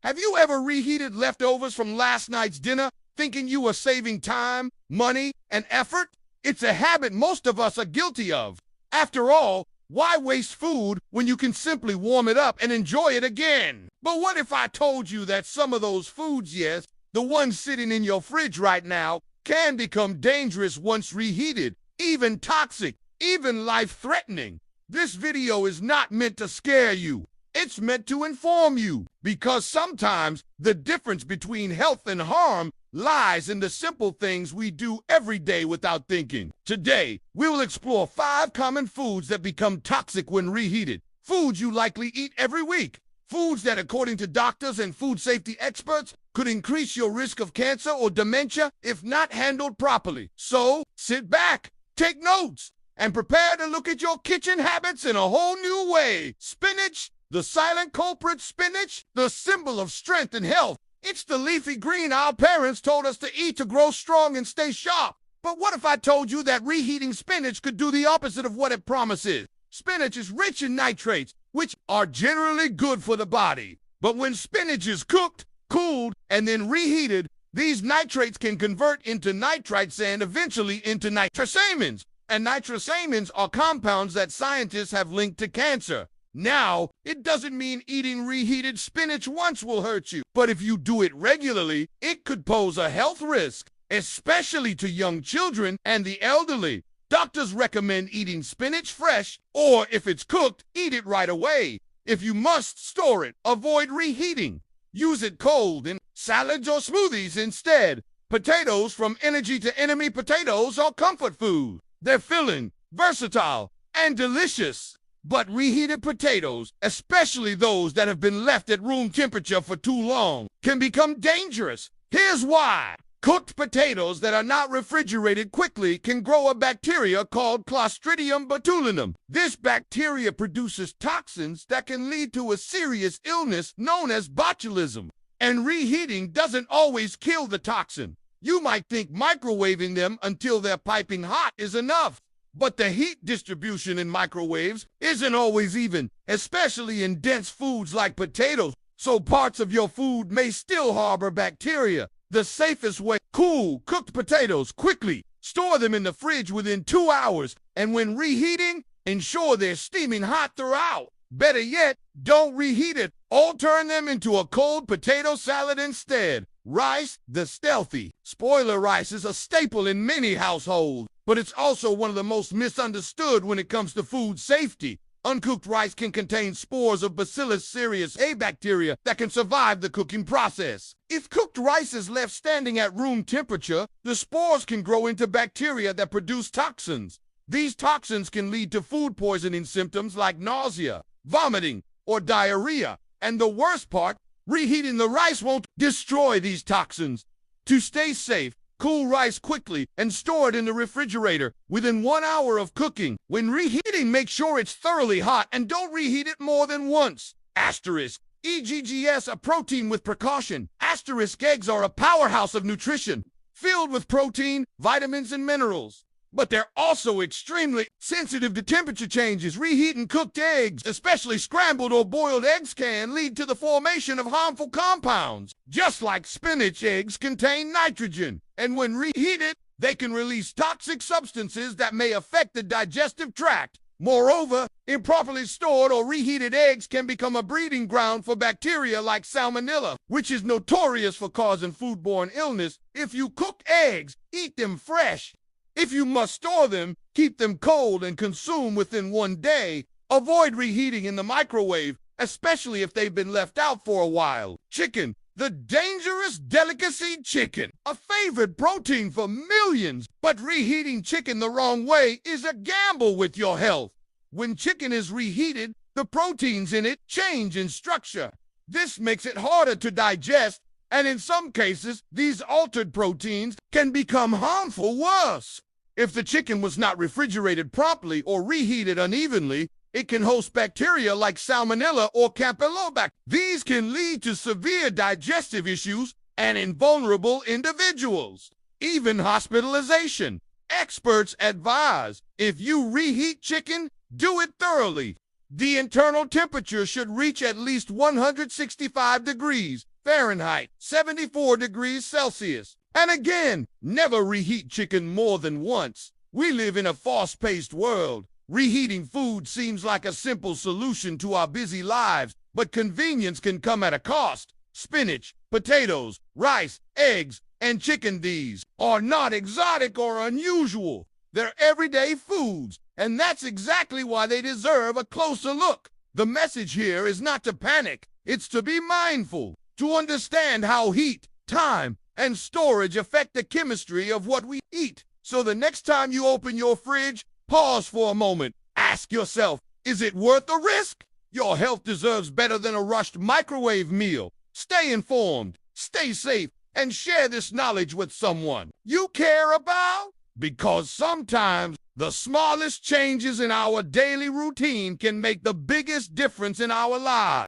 Have you ever reheated leftovers from last night's dinner, thinking you were saving time, money, and effort? It's a habit most of us are guilty of. After all, why waste food when you can simply warm it up and enjoy it again? But what if I told you that some of those foods, yes, the ones sitting in your fridge right now, can become dangerous once reheated, even toxic, even life-threatening? This video is not meant to scare you. It's meant to inform you, because sometimes the difference between health and harm lies in the simple things we do every day without thinking. Today, we will explore 5 common foods that become toxic when reheated. Foods you likely eat every week. Foods that, according to doctors and food safety experts, could increase your risk of cancer or dementia if not handled properly. So, sit back, take notes, and prepare to look at your kitchen habits in a whole new way. Spinach, the silent culprit. Spinach, the symbol of strength and health. It's the leafy green our parents told us to eat to grow strong and stay sharp. But what if I told you that reheating spinach could do the opposite of what it promises? Spinach is rich in nitrates, which are generally good for the body. But when spinach is cooked, cooled, and then reheated, these nitrates can convert into nitrites and eventually into nitrosamines. And nitrosamines are compounds that scientists have linked to cancer. Now, it doesn't mean eating reheated spinach once will hurt you, but if you do it regularly, it could pose a health risk, especially to young children and the elderly. Doctors recommend eating spinach fresh, or if it's cooked, eat it right away. If you must store it, avoid reheating. Use it cold in salads or smoothies instead. Potatoes, from Energy to Enemy potatoes, are comfort food. They're filling, versatile, and delicious. But reheated potatoes, especially those that have been left at room temperature for too long, can become dangerous. Here's why. Cooked potatoes that are not refrigerated quickly can grow a bacteria called Clostridium botulinum. This bacteria produces toxins that can lead to a serious illness known as botulism. And reheating doesn't always kill the toxin. You might think microwaving them until they're piping hot is enough. But the heat distribution in microwaves isn't always even, especially in dense foods like potatoes, so parts of your food may still harbor bacteria. The safest way: cool cooked potatoes quickly. Store them in the fridge within 2 hours, and when reheating, ensure they're steaming hot throughout. Better yet, don't reheat it, or turn them into a cold potato salad instead. Rice, the stealthy spoiler rice, is a staple in many households, but it's also one of the most misunderstood when it comes to food safety. Uncooked rice can contain spores of Bacillus cereus, a bacteria that can survive the cooking process. If cooked rice is left standing at room temperature, the spores can grow into bacteria that produce toxins. These toxins can lead to food poisoning symptoms like nausea, vomiting, or diarrhea. And the worst part, reheating the rice won't destroy these toxins. To stay safe, cool rice quickly and store it in the refrigerator within 1 hour of cooking. When reheating, make sure it's thoroughly hot and don't reheat it more than once. Asterisk. EGGS, a protein with precaution. Asterisk, eggs are a powerhouse of nutrition, filled with protein, vitamins, and minerals. But they're also extremely sensitive to temperature changes. Reheating cooked eggs, especially scrambled or boiled eggs, can lead to the formation of harmful compounds. Just like spinach, eggs contain nitrogen, and when reheated, they can release toxic substances that may affect the digestive tract. Moreover, improperly stored or reheated eggs can become a breeding ground for bacteria like salmonella, which is notorious for causing foodborne illness. If you cook eggs, eat them fresh. If you must store them, keep them cold and consume within 1 day. Avoid reheating in the microwave, especially if they've been left out for a while. Chicken, the dangerous delicacy. Chicken, a favorite protein for millions, but reheating chicken the wrong way is a gamble with your health. When chicken is reheated, the proteins in it change in structure. This makes it harder to digest, and in some cases, these altered proteins can become harmful. Worse, if the chicken was not refrigerated properly or reheated unevenly, it can host bacteria like salmonella or campylobacter. These can lead to severe digestive issues and in vulnerable individuals, even hospitalization. Experts advise, if you reheat chicken, do it thoroughly. The internal temperature should reach at least 165 degrees Fahrenheit, 74 degrees Celsius. And again, never reheat chicken more than once. We live in a fast-paced world. Reheating food seems like a simple solution to our busy lives, but convenience can come at a cost. Spinach, potatoes, rice, eggs, and chicken, these are not exotic or unusual. They're everyday foods, and that's exactly why they deserve a closer look. The message here is not to panic, it's to be mindful, to understand how heat, time, and storage affect the chemistry of what we eat. So the next time you open your fridge, pause for a moment. Ask yourself, is it worth the risk? Your health deserves better than a rushed microwave meal. Stay informed, stay safe, and share this knowledge with someone you care about. Because sometimes the smallest changes in our daily routine can make the biggest difference in our lives.